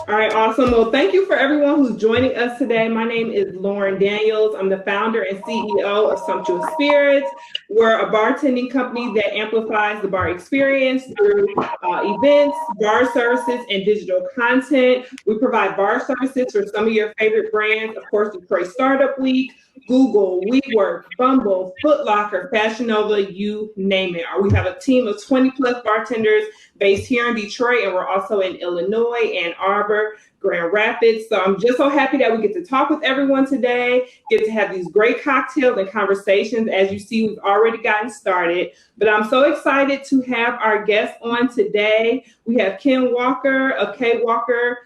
All right, awesome. Well, thank you for everyone who's joining us today. My name is Lauren Daniels. I'm the founder and CEO of Sumptuous Spirits. We're a bartending company that amplifies the bar experience through events, bar services, and digital content. We provide bar services for some of your favorite brands, of course, Detroit Startup Week, Google, WeWork, Bumble, Foot Locker, Fashion Nova, you name it. We have a team of 20 plus bartenders based here in Detroit, and we're also in Illinois, Ann Arbor, Grand Rapids. So I'm just so happy that we get to talk with everyone today, get to have these great cocktails and conversations. As you see, we've already gotten started, but I'm so excited to have our guests on today. We have Ken Walker of K Walker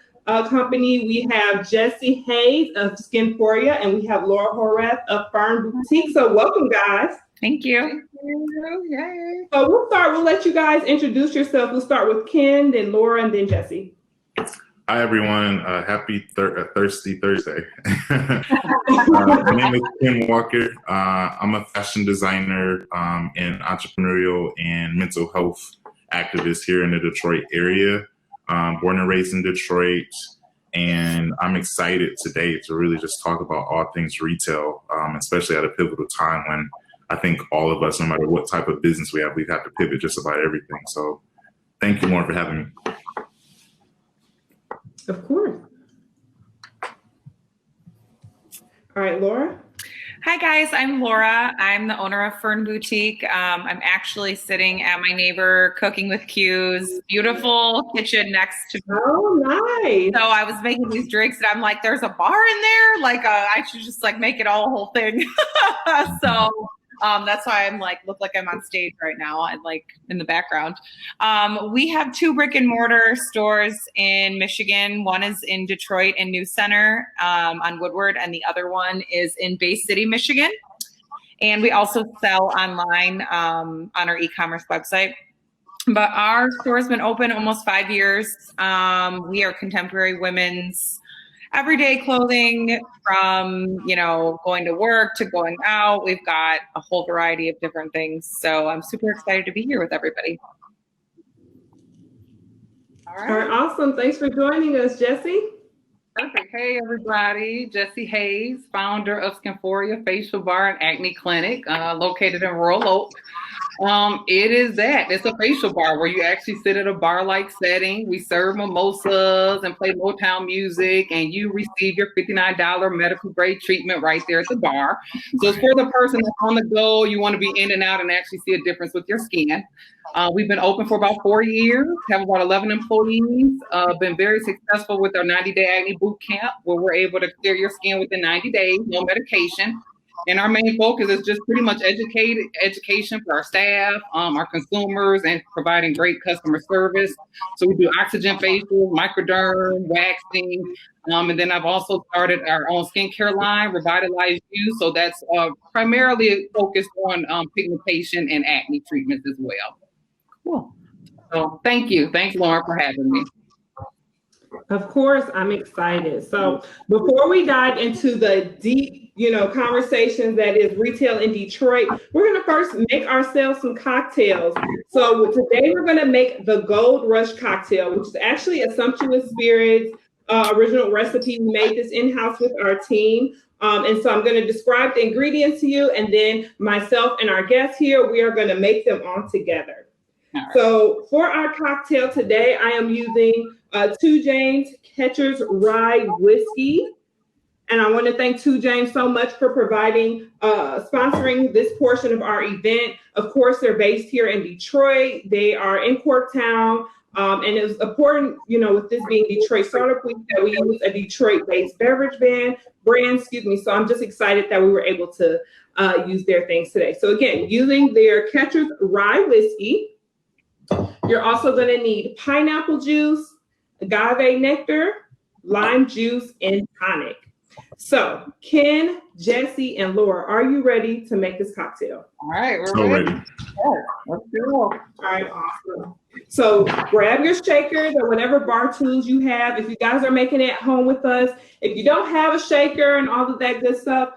Company. We have Jessie Haynes of Skinphorea, and we have Laura Horwath of Ferne Boutique. So welcome, guys. Thank you. Thank you. Yay. So we'll let you guys introduce yourself. We'll start with Ken, then Laura, and then Jessie. Hi, everyone. Happy Thirsty Thursday. My name is Ken Walker. I'm a fashion designer and entrepreneurial and mental health activist here in the Detroit area. Born and raised in Detroit. And I'm excited today to really just talk about all things retail, especially at a pivotal time when I think all of us, no matter what type of business we have to pivot just about everything. So thank you, Lauren, for having me. Of course. All right, Laura. Hi, guys. I'm Laura. I'm the owner of Ferne Boutique. I'm actually sitting at my neighbor Cooking with Q's beautiful kitchen next to me. Oh, nice. So I was making these drinks, and I'm like, there's a bar in there? Like, I should just like make it all a whole thing. So that's why I'm like, look like I'm on stage right now and like in the background. We have 2 brick and mortar stores in Michigan. One is in Detroit and New Center on Woodward, and the other one is in Bay City, Michigan. And we also sell online on our e-commerce website. But our store has been open almost 5 years. We are contemporary women's everyday clothing, from, going to work to going out. We've got a whole variety of different things. So I'm super excited to be here with everybody. All right, awesome. Thanks for joining us, Jessie. Perfect. Hey, everybody. Jessie Haynes, founder of Skinphorea Facial Bar and Acne Clinic, located in Royal Oak. It's a facial bar where you actually sit at a bar-like setting. We serve mimosas and play Motown music, and you receive your $59 medical grade treatment right there at the bar. So it's for the person that's on the go. You want to be in and out and actually see a difference with your skin. We've been open for about 4 years, have about 11 employees, been very successful with our 90-day acne boot camp, where we're able to clear your skin within 90 days, no medication. And our main focus is just pretty much education for our staff, our consumers, and providing great customer service. So we do oxygen facials, microderm, waxing, and then I've also started our own skincare line, Revitalize You. So that's primarily focused on pigmentation and acne treatments as well. Cool. So thank you. Thanks, Lauren, for having me. Of course, I'm excited. So before we dive into the deep, conversations that is retail in Detroit, we're going to first make ourselves some cocktails. So today we're going to make the Gold Rush cocktail, which is actually a Sumptuous Spirits original recipe. We made this in-house with our team. And so I'm going to describe the ingredients to you, and then myself and our guests here, we are going to make them all together. All right. So for our cocktail today, I am using 2 James Ketcher's Rye Whiskey. And I want to thank 2 James so much for sponsoring this portion of our event. Of course, they're based here in Detroit. They are in Corktown. And it was important, with this being Detroit Startup Week, that we use a Detroit-based beverage brand. So I'm just excited that we were able to use their things today. So again, using their Ketcher's Rye Whiskey. You're also going to need pineapple juice, agave nectar, lime juice, and tonic. So, Ken, Jessie, and Laura, are you ready to make this cocktail? All right, we're ready. Yeah, let's go. All right, awesome. So, grab your shakers or whatever bar tools you have. If you guys are making it at home with us, if you don't have a shaker and all of that good stuff,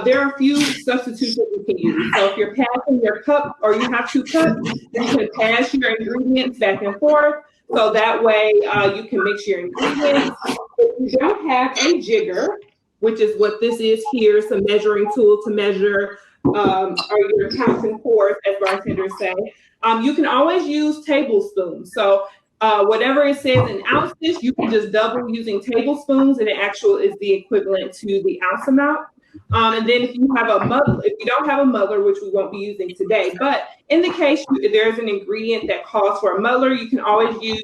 there are a few substitutes that you can use. So if you're passing your cup or you have 2 cups, you can pass your ingredients back and forth. So that way you can mix your ingredients. If you don't have a jigger, which is what this is here, it's a measuring tool to measure or your counts and pours, as bartenders say, you can always use tablespoons. So whatever it says in ounces, you can just double using tablespoons, and the actual is the equivalent to the ounce amount. And then if you don't have a muddler, which we won't be using today, but in the case there's an ingredient that calls for a muddler, you can always use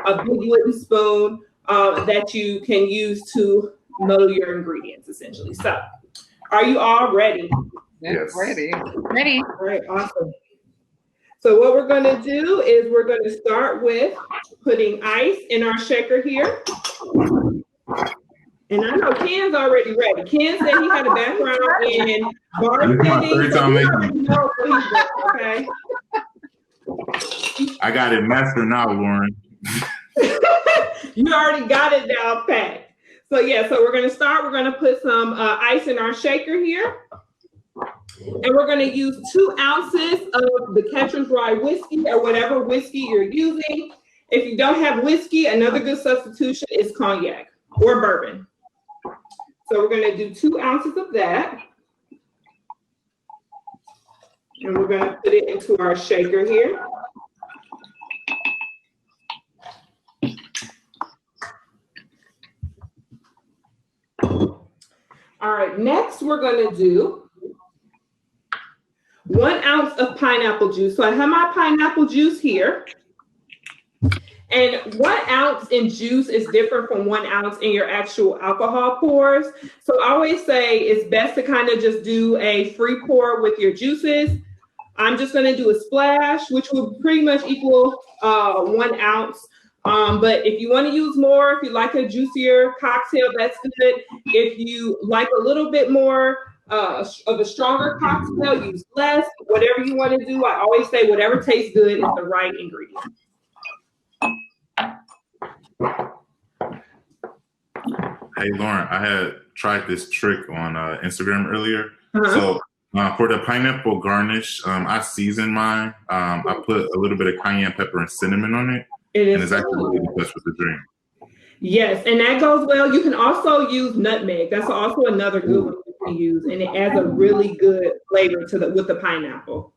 a big wooden spoon that you can use to muddle your ingredients, essentially. So, are you all ready? Yes. Ready. All right, awesome. So what we're going to do is we're going to start with putting ice in our shaker here. And I know Ken's already ready. Ken said he had a background in bartending. Okay. I got it mastered now, Lauren. You already got it down pat. So yeah, so we're going to start. We're going to put some ice in our shaker here. And we're going to use 2 ounces of the Catcher's Rye whiskey or whatever whiskey you're using. If you don't have whiskey, another good substitution is cognac or bourbon. So we're going to do 2 ounces of that. And we're going to put it into our shaker here. All right, next we're going to do 1 ounce of pineapple juice. So I have my pineapple juice here. And 1 ounce in juice is different from 1 ounce in your actual alcohol pours. So I always say it's best to kind of just do a free pour with your juices. I'm just going to do a splash, which will pretty much equal 1 ounce. But if you want to use more, if you like a juicier cocktail, that's good. If you like a little bit more of a stronger cocktail, use less. Whatever you want to do, I always say whatever tastes good is the right ingredient. Hey, Lauren, I had tried this trick on Instagram earlier. So for the pineapple garnish, I season mine. I put a little bit of cayenne pepper and cinnamon on it. And it's actually really touched with the drink. Yes, and that goes well. You can also use nutmeg. That's also another good one you can use, and it adds a really good flavor to with the pineapple.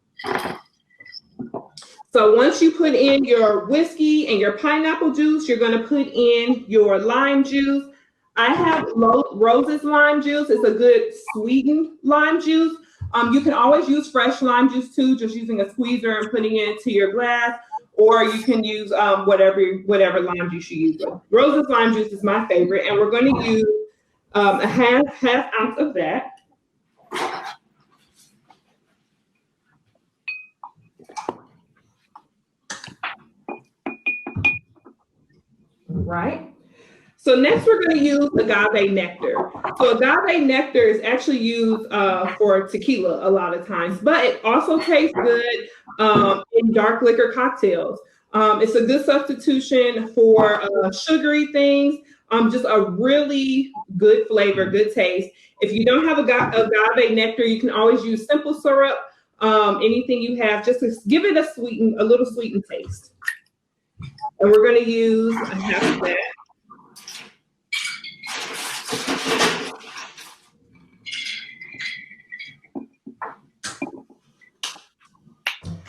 So once you put in your whiskey and your pineapple juice, you're going to put in your lime juice. I have Rose's lime juice. It's a good sweetened lime juice. You can always use fresh lime juice too, just using a squeezer and putting it into your glass. Or you can use whatever lime juice you use. Rose's lime juice is my favorite, and we're going to use a half ounce of that. All right. So next we're going to use agave nectar. So agave nectar is actually used for tequila a lot of times, but it also tastes good in dark liquor cocktails. It's a good substitution for sugary things, just a really good flavor, good taste. If you don't have agave nectar, you can always use simple syrup, anything you have, just to give it a little sweetened taste. And we're going to use a half of that.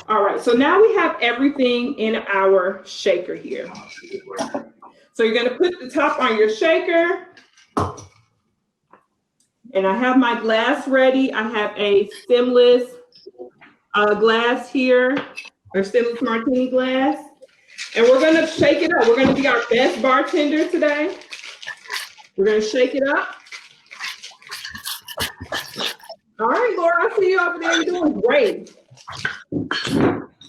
All right, so now we have everything in our shaker here. So you're going to put the top on your shaker. And I have my glass ready. I have a stemless glass here, or stemless martini glass. And we're going to shake it up. We're going to be our best bartender today. We're going to shake it up. All right, Laura, I see you over there. You're doing great.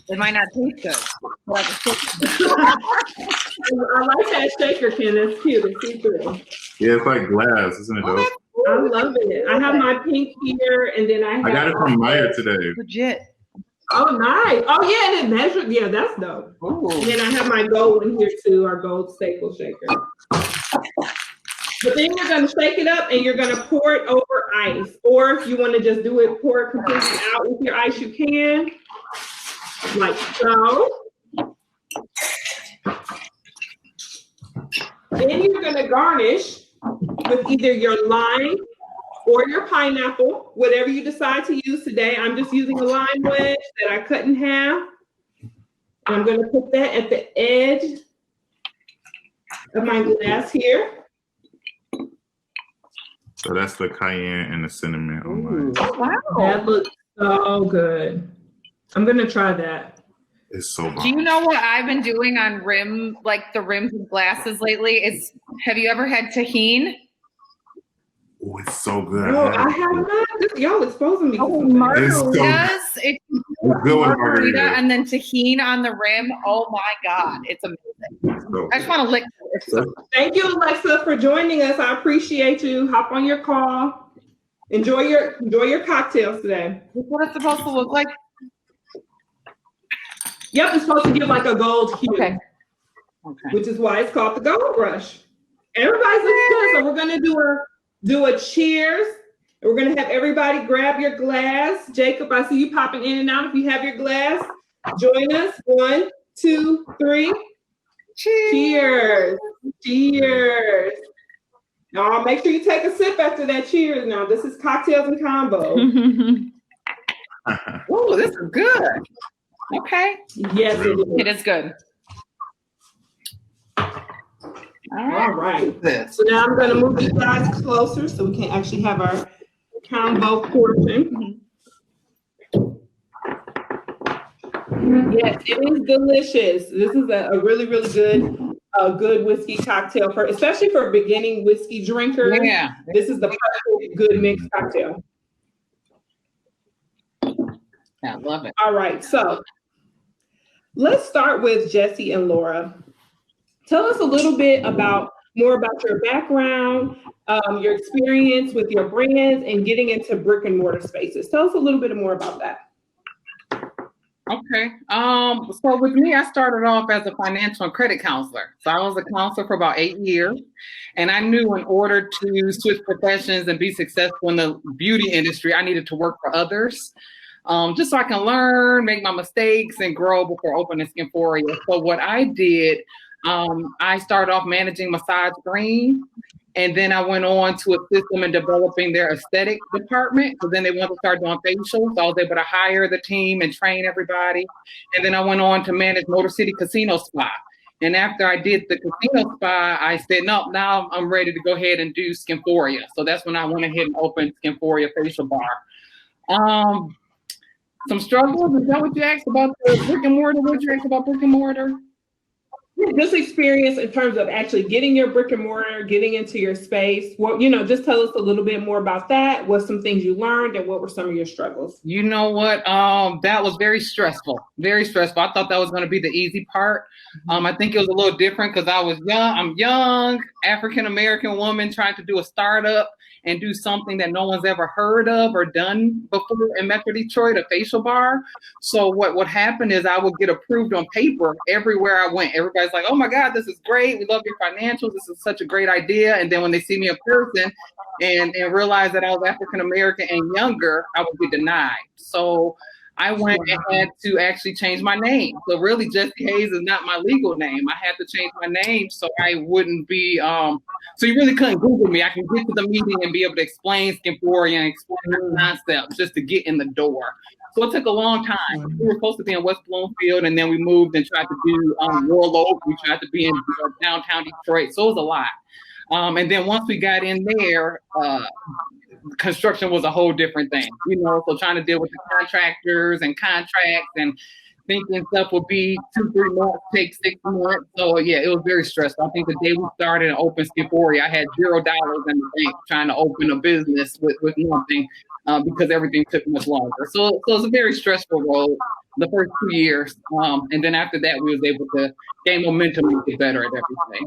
It might not taste good. But I like that shaker, Ken. That's cute. It's see-through. Yeah, it's like glass, isn't it? Though? I love it. I have my pink here, and then I got it from Maya today. Legit. Oh, nice. Oh, yeah, and it measured. Yeah, that's dope. Ooh. And then I have my gold one here, too, our gold staple shaker. But then you're going to shake it up, and you're going to pour it over ice. Or if you want to just do it, pour it completely out with your ice, you can. Like so. Then you're gonna garnish with either your lime or your pineapple, whatever you decide to use today. I'm just using a lime wedge that I cut in half. I'm gonna put that at the edge of my glass here. So that's the cayenne and the cinnamon on mine. Wow. That looks so good. I'm gonna try that. It's so bomb. Do you know what I've been doing on the rims of glasses lately? Have you ever had tahini? Oh, it's so good. No, I have not. Y'all exposing me to something. Margaritas. It's good with margarita margarita. and then tahini on the rim. Oh my God, it's amazing. So I just want to lick it. Thank you, Alexa, for joining us. I appreciate you. Hop on your call. Enjoy your cocktails today. What it's supposed to look like? Yep, it's supposed to give like a gold hue, Okay. which is why it's called the gold rush. Everybody's looking good, so we're gonna do a cheers. We're gonna have everybody grab your glass. Jacob, I see you popping in and out. If you have your glass, join us. 1, 2, 3. Cheers. Cheers. Now make sure you take a sip after that cheers. Now this is cocktails and combo. Oh, this is good. Okay. Yes, it is. It is good. All right. This. So now I'm going to move you guys closer so we can actually have our combo portion. Yes, it is delicious. This is a really, really good whiskey cocktail, especially for beginning whiskey drinkers. Yeah. This is the perfect good mixed cocktail. I love it. All right, so let's start with Jessie and Laura. Tell us a little bit more about your background, your experience with your brands and getting into brick and mortar spaces. Tell us a little bit more about that. Okay. So with me, I started off as a financial and credit counselor. So I was a counselor for about 8 years. And I knew in order to switch professions and be successful in the beauty industry, I needed to work for others. Just so I can learn, make my mistakes, and grow before opening Skinphorea. So what I did, I started off managing Massage Green, and then I went on to assist them in developing their aesthetic department. So then they wanted to start doing facials. So I was able to hire the team and train everybody. And then I went on to manage Motor City Casino Spa. And after I did the casino spa, I said, no, now I'm ready to go ahead and do Skinphorea. So that's when I went ahead and opened Skinphorea Facial Bar. Some struggles? Is that what you asked about the brick and mortar? What you asked about brick and mortar? Just experience in terms of actually getting your brick and mortar, getting into your space. Well, just tell us a little bit more about that. What's some things you learned and what were some of your struggles? You know what? That was very stressful. Very stressful. I thought that was going to be the easy part. I think it was a little different because I was young. I'm young, African-American woman trying to do a startup and do something that no one's ever heard of or done before in Metro Detroit, a facial bar. So what happened is I would get approved on paper everywhere I went. Everybody's like, oh my God, this is great. We love your financials. This is such a great idea. And then when they see me in person and realize that I was African-American and younger, I would get denied. So I went and had to actually change my name. So really, Jessie Haynes is not my legal name. I had to change my name so I wouldn't be, so you really couldn't Google me. I can get to the meeting and be able to explain Skinphorea and explain the concept just to get in the door. So it took a long time. We were supposed to be in West Bloomfield, and then we moved and tried to do Warlow. We tried to be in downtown Detroit. So it was a lot. And then once we got in there, construction was a whole different thing, so trying to deal with the contractors and contracts and thinking stuff would be 2-3 months, take 6 months. So yeah, it was very stressful. I think the day we started and opened Skinphorea, I had $0 in the bank trying to open a business with nothing because everything took much longer. So it was a very stressful road the first 2 years. And then after that, we was able to gain momentum and get better at everything.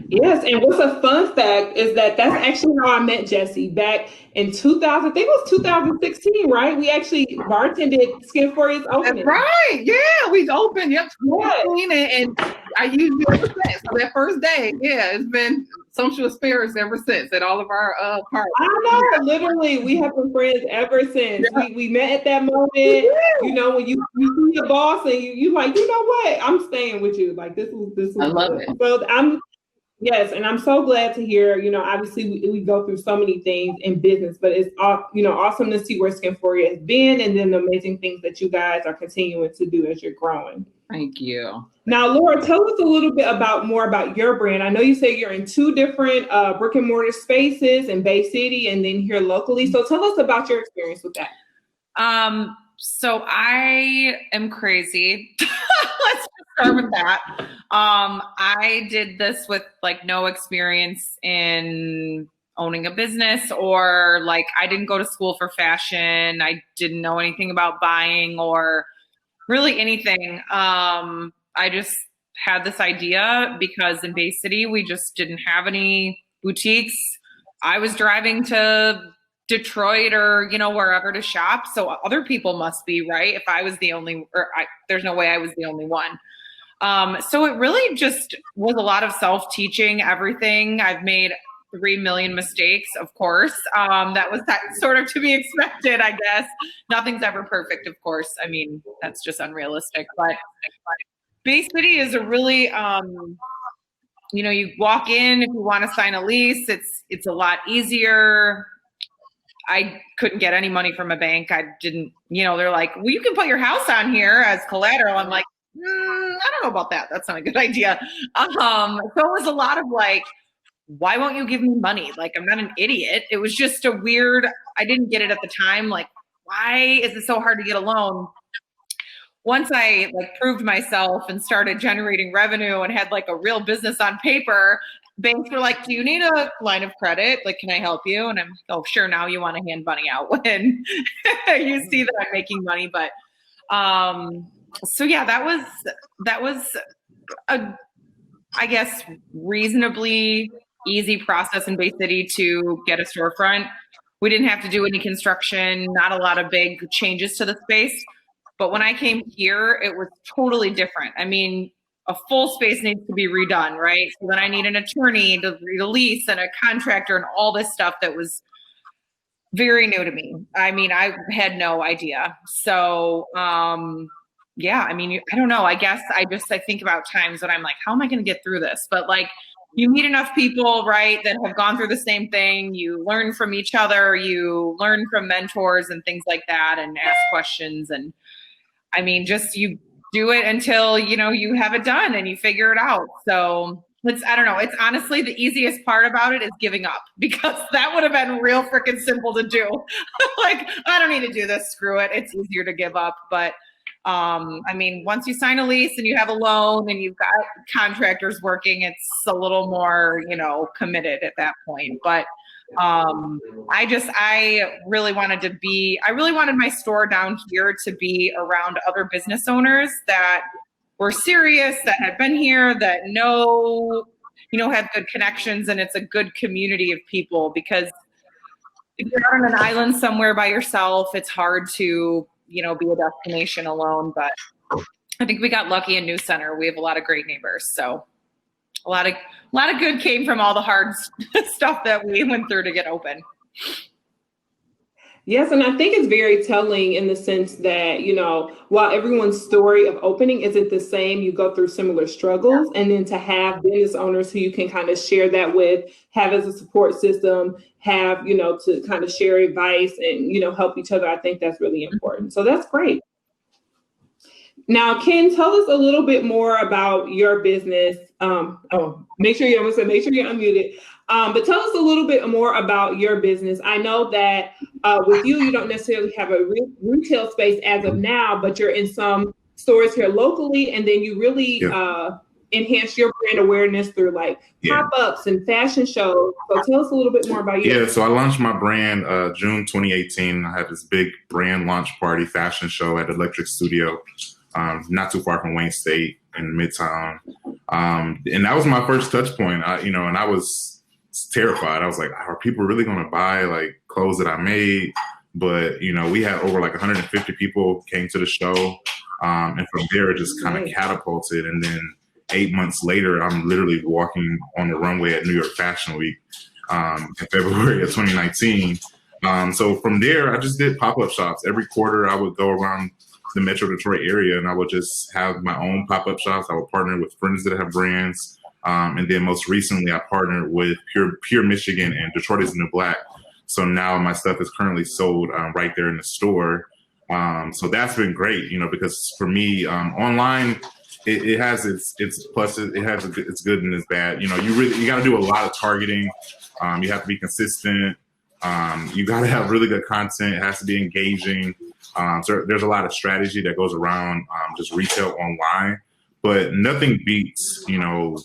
Yes, and what's a fun fact is that's actually how I met Jessie back in 2000. I think it was 2016, right? We actually bartended Skinphorea's opening. That's right. Yeah, we opened. Yep. Yes. And I used it ever since. So that first day. Yeah, it's been Sumptuous Spirits ever since at all of our parties. I know, literally, we have been friends ever since. Yeah. We met at that moment. You know, when you see your boss and you like, you know what? I'm staying with you. Like this was I love good. it. So yes, and I'm so glad to hear, you know, obviously we go through so many things in business, but it's, you know, awesome to see where Skinphorea has been and then the amazing things that you guys are continuing to do as you're growing. Thank you. Now, Laura, tell us a little bit more about your brand. I know you say you're in 2 different brick and mortar spaces in Bay City and then here locally. So tell us about your experience with that. So I am crazy. Let's start with that. I did this with like no experience in owning a business, or like I didn't go to school for fashion. I didn't know anything about buying or really anything. I just had this idea because in Bay City, we just didn't have any boutiques. I was driving to Detroit or, you know, wherever to shop. So other people must be, right? If I was the only, there's no way I was the only one. So it really just was a lot of self-teaching everything. I've made 3 million mistakes, of course. That was sort of to be expected, I guess. Nothing's ever perfect, of course. I mean, that's just unrealistic. But Bay City is a really, you know, you walk in, if you want to sign a lease, it's a lot easier. I couldn't get any money from a bank. I didn't, you know, they're like, well, you can put your house on here as collateral. I'm like, I don't know about that. That's not a good idea. So it was a lot of like, why won't you give me money? Like, I'm not an idiot. It was just a weird, I didn't get it at the time. Like, why is it so hard to get a loan? Once I like proved myself and started generating revenue and had like a real business on paper, banks were like, do you need a line of credit? Like, can I help you? And I'm like, oh, sure. Now you want to hand money out when you see that I'm making money. But so yeah, that was a, I guess, reasonably easy process in Bay City to get a storefront. We didn't have to do any construction, not a lot of big changes to the space. But when I came here, it was totally different. I mean, a full space needs to be redone, right? So then I need an attorney to read a lease and a contractor and all this stuff that was very new to me. I mean, I had no idea. So, yeah, I mean, I don't know. I guess I think about times when I'm like, how am I going to get through this? But like, you meet enough people, right, that have gone through the same thing. You learn from each other. You learn from mentors and things like that and ask questions. And I mean, just you do it until, you know, you have it done and you figure it out. So I don't know. It's honestly the easiest part about it is giving up, because that would have been real freaking simple to do. Like, I don't need to do this. Screw it. It's easier to give up. But I mean, once you sign a lease and you have a loan and you've got contractors working, it's a little more, you know, committed at that point. But I really wanted my store down here to be around other business owners that were serious, that had been here, that know, you know, have good connections, and it's a good community of people. Because if you're on an island somewhere by yourself, it's hard to, you know, be a destination alone. But I think we got lucky in New Center. We have a lot of great neighbors. So a lot of good came from all the hard stuff that we went through to get open. Yes, and I think it's very telling in the sense that, you know, while everyone's story of opening isn't the same, you go through similar struggles. And then to have business owners who you can kind of share that with, have as a support system, have, you know, to kind of share advice and, you know, help each other. I think that's really important. So that's great. Now, Ken, tell us a little bit more about your business. Make sure you're unmuted. But tell us a little bit more about your business. I know that with you don't necessarily have a retail space as of now, but you're in some stores here locally, and then you really enhance your brand awareness through like pop-ups and fashion shows. So tell us a little bit more about you. Yeah, so I launched my brand June 2018. I had this big brand launch party fashion show at Electric Studio, not too far from Wayne State in Midtown. And that was my first touch point, you know, and I was terrified. I was like, are people really going to buy like clothes that I made? But, you know, we had over like 150 people came to the show. And from there, it just kind of catapulted. And then, 8 months later, I'm literally walking on the runway at New York Fashion Week in February of 2019. So from there, I just did pop-up shops. Every quarter, I would go around the Metro Detroit area, and I would just have my own pop-up shops. I would partner with friends that have brands. And then most recently, I partnered with Pure Michigan and Detroit is the New Black. So now my stuff is currently sold right there in the store. So that's been great, because for me, online, it has its pluses. It has its good and its bad. You got to do a lot of targeting. You have to be consistent. You got to have really good content. It has to be engaging. So there's a lot of strategy that goes around just retail online, but nothing beats,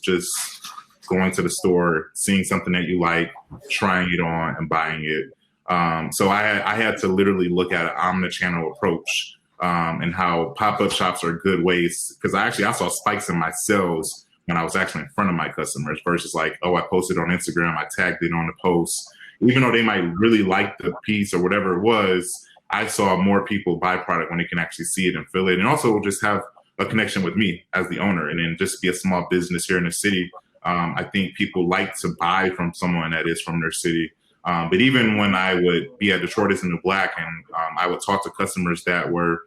just going to the store, seeing something that you like, trying it on and buying it. So I had to literally look at an omnichannel approach and how pop-up shops are good ways, because I saw spikes in my sales when I was actually in front of my customers versus like, oh, I posted on Instagram, I tagged it on the post. Even though they might really like the piece or whatever it was, I saw more people buy product when they can actually see it and feel it, and also just have a connection with me as the owner, and then just be a small business here in the city. I think people like to buy from someone that is from their city. But even when I would be at Detroit is the New Black and I would talk to customers that were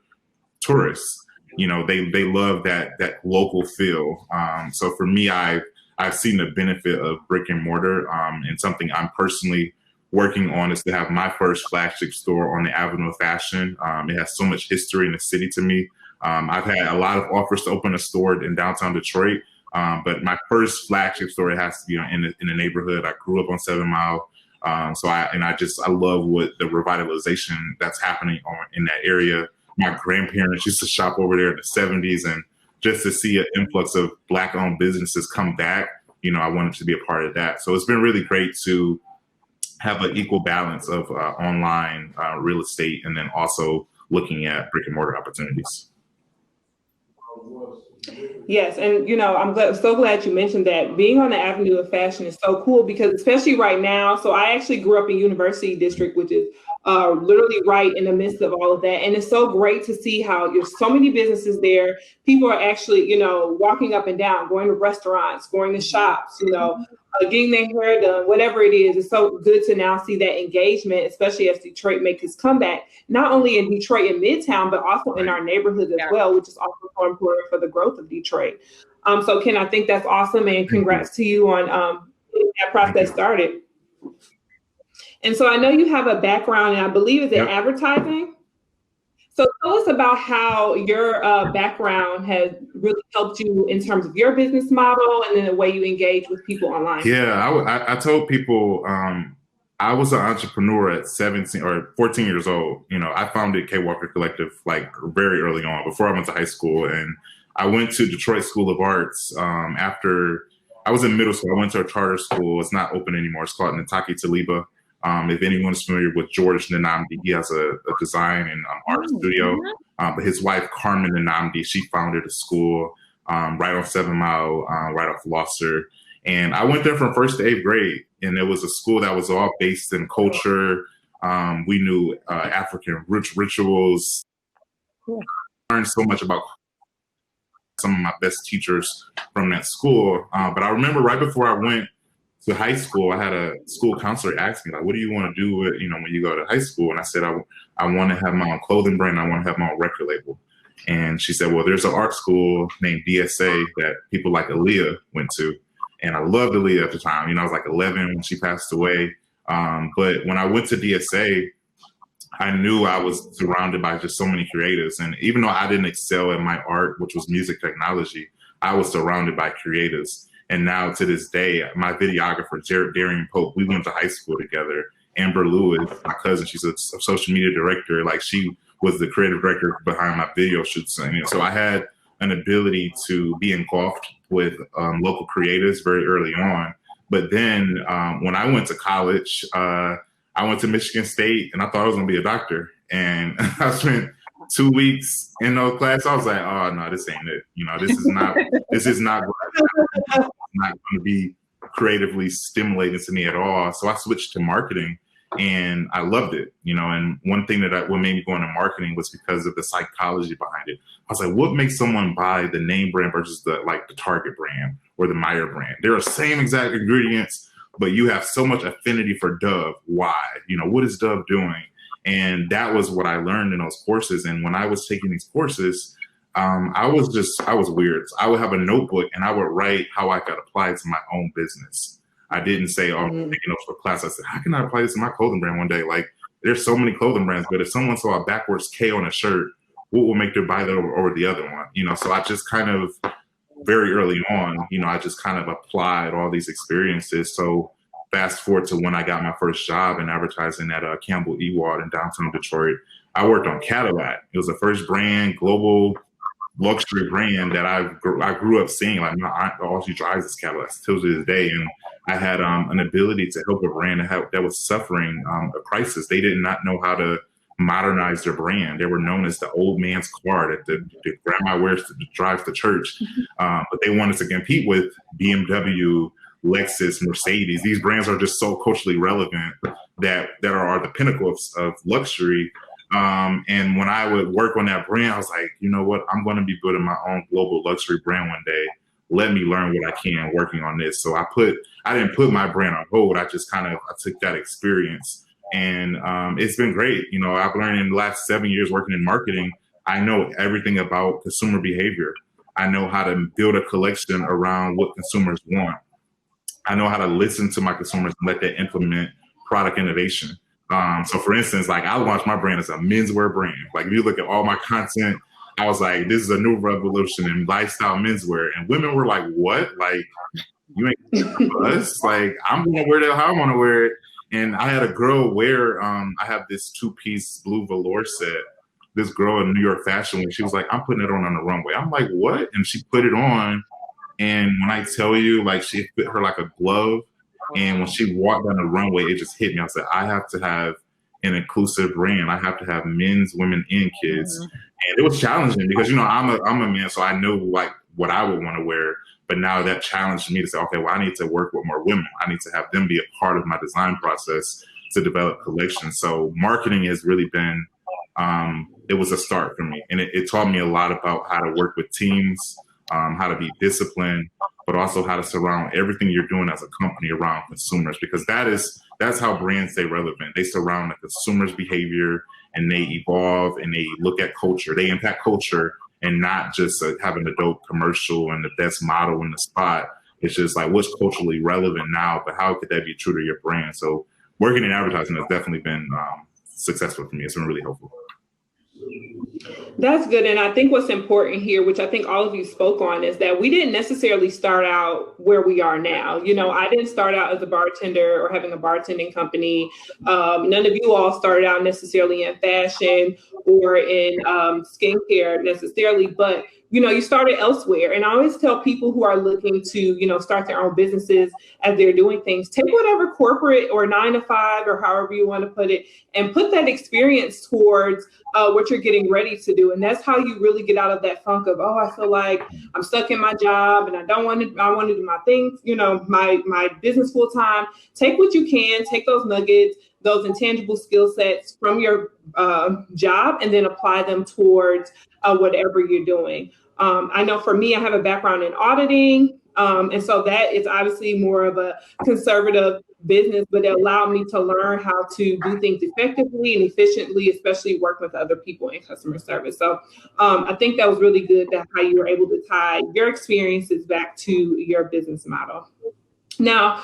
tourists, they love that local feel. So for me, I've seen the benefit of brick and mortar, and something I'm personally working on is to have my first flagship store on the Avenue of Fashion. It has so much history in the city to me. I've had a lot of offers to open a store in downtown Detroit, but my first flagship store, it has to be in the neighborhood. I grew up on 7 Mile. So I love what the revitalization that's happening in that area. My grandparents used to shop over there in the 70s, and just to see an influx of Black-owned businesses come back, I wanted to be a part of that. So it's been really great to have an equal balance of online real estate and then also looking at brick and mortar opportunities. Yes, and I'm so glad you mentioned that. Being on the Avenue of Fashion is so cool because especially right now, so I actually grew up in University District, which is literally right in the midst of all of that. And it's so great to see how there's so many businesses there. People are actually, walking up and down, going to restaurants, going to shops, getting their hair done, whatever it is. It's so good to now see that engagement, especially as Detroit makes its comeback, not only in Detroit and Midtown, but also in our neighborhoods as well, which is also so important for the growth of Detroit. So Ken, I think that's awesome, and congrats to you on getting that process started. And so I know you have a background, and I believe it's in advertising. So tell us about how your background has really helped you in terms of your business model and then the way you engage with people online. Yeah, I told people I was an entrepreneur at 17 or 14 years old. I founded K Walker Collective like very early on, before I went to high school. And I went to Detroit School of Arts after I was in middle school. I went to a charter school. It's not open anymore. It's called Nataki Taliba. If anyone's familiar with George Nanamdi, he has a design and art studio. But his wife, Carmen Nanamdi, she founded a school right on 7 Mile, right off Gloucester. And I went there from 1st to 8th grade. And it was a school that was all based in culture. We knew African rituals. Learned so much about some of my best teachers from that school. But I remember right before I went to high school, I had a school counselor ask me, like, what do you want to do with, when you go to high school? And I said, I want to have my own clothing brand. I want to have my own record label. And she said, well, there's an art school named DSA that people like Aaliyah went to. And I loved Aaliyah at the time. I was like 11 when she passed away. But when I went to DSA, I knew I was surrounded by just so many creatives. And even though I didn't excel at my art, which was music technology, I was surrounded by creatives. And now to this day, my videographer, Darian Pope, we went to high school together. Amber Lewis, my cousin, she's a social media director. Like, she was the creative director behind my video shoots. And so I had an ability to be engulfed with local creatives very early on. But then when I went to college, I went to Michigan State, and I thought I was going to be a doctor. And I spent 2 weeks in those classes. I was like, oh no, this ain't it. This is not going to be creatively stimulating to me at all. So I switched to marketing, And I loved it, and one thing what made me go into marketing was because of the psychology behind it. I was like, what makes someone buy the name brand versus the Target brand or the Meyer brand? They're the same exact ingredients, but you have so much affinity for Dove. Why? What is Dove doing? And that was what I learned in those courses. And when I was taking these courses, I was weird. I would have a notebook and I would write how I could apply it to my own business. I didn't say, I'm taking notes for class. I said, how can I apply this to my clothing brand one day? Like, there's so many clothing brands, but if someone saw a backwards K on a shirt, what will make them buy that over the other one? So I just kind of, very early on, I just kind of applied all these experiences. So fast forward to when I got my first job in advertising at Campbell Ewald in downtown Detroit, I worked on Cadillac. It was the first global luxury brand that I grew up seeing. Like, my aunt, all she drives is Cadillac till to this day. And I had an ability to help a brand that was suffering a crisis. They did not know how to modernize their brand. They were known as the old man's car that the grandma drives to church. But they wanted to compete with BMW, Lexus, Mercedes. These brands are just so culturally relevant that are the pinnacle of luxury. And when I would work on that brand, I was like, you know what? I'm going to be building my own global luxury brand one day. Let me learn what I can working on this. So I didn't put my brand on hold. I just I took that experience, and it's been great. I've learned in the last 7 years working in marketing, I know everything about consumer behavior. I know how to build a collection around what consumers want. I know how to listen to my consumers and let them implement product innovation. So for instance, I launched my brand as a menswear brand. If you look at all my content, I was like, this is a new revolution in lifestyle menswear. And women were like, what? You ain't us? I'm going to wear that how I want to wear it. And I had a girl wear, I have this 2-piece blue velour set. This girl in New York Fashion Week, she was like, I'm putting it on the runway. I'm like, what? And she put it on. And when I tell you, she fit her like a glove. And when she walked down the runway, it just hit me. I said, I have to have an inclusive brand. I have to have men's, women, and kids. And it was challenging because, I'm a man, so I know what I would want to wear. But now that challenged me to say, okay, well, I need to work with more women. I need to have them be a part of my design process to develop collections. So marketing has really been, it was a start for me. And it taught me a lot about how to work with teams, how to be disciplined, but also how to surround everything you're doing as a company around consumers, because that's how brands stay relevant. They surround the consumer's behavior and they evolve and they look at culture. They impact culture and not just having the dope commercial and the best model in the spot. It's just what's culturally relevant now, but how could that be true to your brand? So working in advertising has definitely been successful for me. It's been really helpful. That's good. And I think what's important here, which I think all of you spoke on, is that we didn't necessarily start out where we are now. I didn't start out as a bartender or having a bartending company. None of you all started out necessarily in fashion or in skincare necessarily, but you started elsewhere. And I always tell people who are looking to, start their own businesses as they're doing things, take whatever corporate or 9-to-5 or however you want to put it, and put that experience towards what you're getting ready to do. And that's how you really get out of that funk of, I feel like I'm stuck in my job and I want to do my things, my business full time. Take what you can, take those nuggets, those intangible skill sets from your job, and then apply them towards whatever you're doing. I know for me, I have a background in auditing. And so that is obviously more of a conservative business, but it allowed me to learn how to do things effectively and efficiently, especially work with other people in customer service. So I think that was really good that how you were able to tie your experiences back to your business model. Now,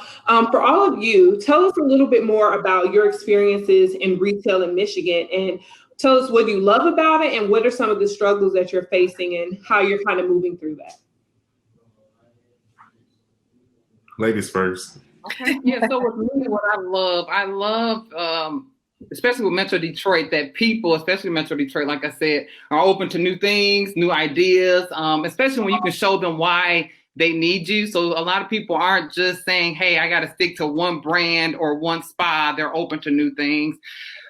for all of you, tell us a little bit more about your experiences in retail in Michigan, and tell us what you love about it and what are some of the struggles that you're facing and how you're kind of moving through that. Ladies first. Okay. Yeah. So with me, what I love, especially with Metro Detroit, that people, especially Metro Detroit, like I said, are open to new things, new ideas, especially when you can show them why they need you. So a lot of people aren't just saying, hey, I got to stick to one brand or one spa. They're open to new things.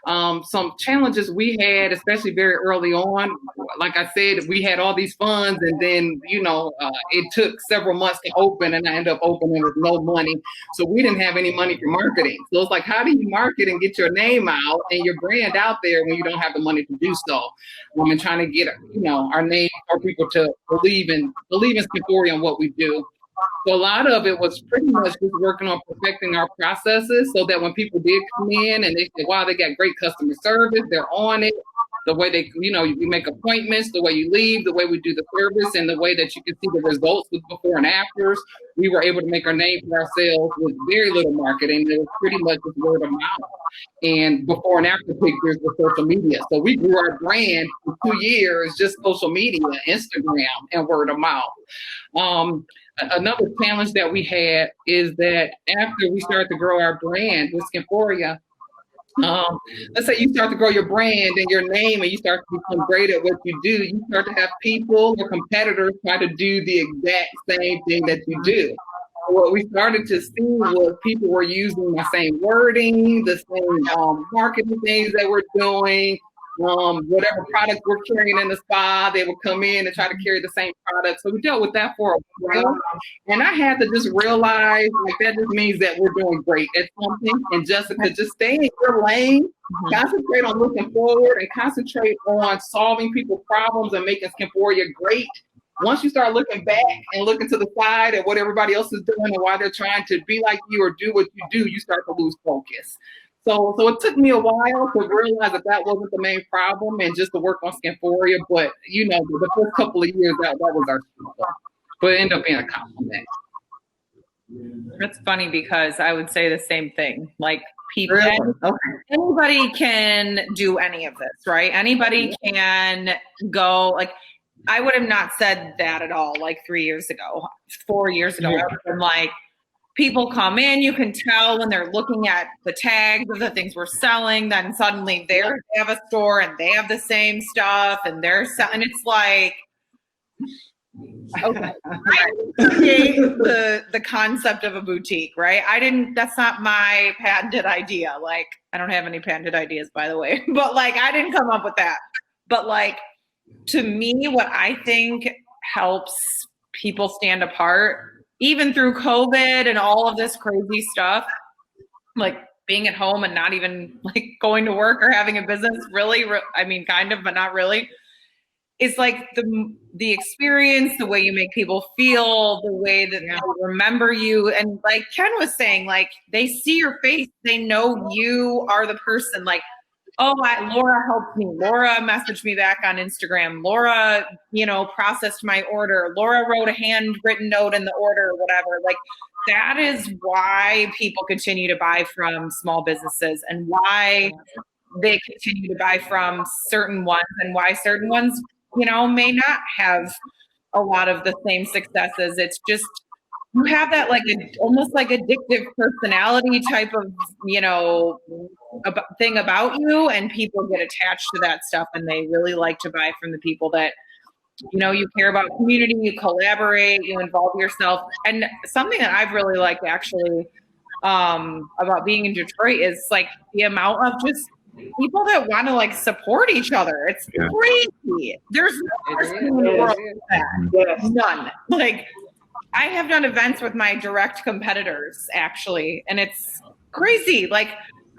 Some challenges we had, especially very early on, like I said, we had all these funds, and then, it took several months to open, and I ended up opening with no money. So we didn't have any money for marketing. So it's like, how do you market and get your name out and your brand out there when you don't have the money to do so? And trying to get, our name for people to believe in Skinphorea and what we do. So a lot of it was pretty much just working on perfecting our processes so that when people did come in and they said, wow, they got great customer service, they're on it, the way they, you make appointments, the way you leave, the way we do the service, and the way that you can see the results with before and afters, we were able to make our name for ourselves with very little marketing. It was pretty much just word of mouth and before and after pictures with social media. So we grew our brand for 2 years, just social media, Instagram, and word of mouth. Another challenge that we had is that after we started to grow our brand with Skinphorea, let's say you start to grow your brand and your name and you start to become great at what you do, you start to have people or competitors try to do the exact same thing that you do. What we started to see was people were using the same wording, the same marketing things that we're doing. Whatever products we're carrying in the spa, they would come in and try to carry the same product. So we dealt with that for a while. And I had to just realize, that just means that we're doing great at something. And Jessica, just stay in your lane, concentrate on looking forward, and concentrate on solving people's problems and making Skinphorea great. Once you start looking back and looking to the side at what everybody else is doing and why they're trying to be like you or do what you do, you start to lose focus. So it took me a while to realize that wasn't the main problem and just to work on Skinphorea. But, the first couple of years, that was our struggle. But it ended up being a compliment. That's funny because I would say the same thing. Like, people, Really? Okay. anybody can do any of this, right? Anybody can go, like, I would have not said that at all, like 3 years ago, 4 years ago. I would have been like, people come in, you can tell when they're looking at the tags of the things we're selling, then suddenly they have a store and they have the same stuff and they're selling. It's like, okay, I appreciate the concept of a boutique, right? That's not my patented idea. Like, I don't have any patented ideas, by the way, but like, I didn't come up with that. But like, to me, what I think helps people stand apart, even through COVID and all of this crazy stuff, like being at home and not even like going to work or having a business, really, kind of, but not really, is like the experience, the way you make people feel, the way that they remember you. And like Ken was saying, like, they see your face, they know you are the person. Like, Laura helped me. Laura messaged me back on Instagram. Laura, processed my order. Laura wrote a handwritten note in the order or whatever. Like, that is why people continue to buy from small businesses and why they continue to buy from certain ones and why certain ones, may not have a lot of the same successes. It's just, you have that like almost like addictive personality type of, thing about you, and people get attached to that stuff and they really like to buy from the people that, you care about community, you collaborate, you involve yourself. And something that I've really liked actually about being in Detroit is like the amount of just people that want to like support each other. It's crazy. There's no person in the world like that. None. Like, I have done events with my direct competitors, actually, and it's crazy. Like,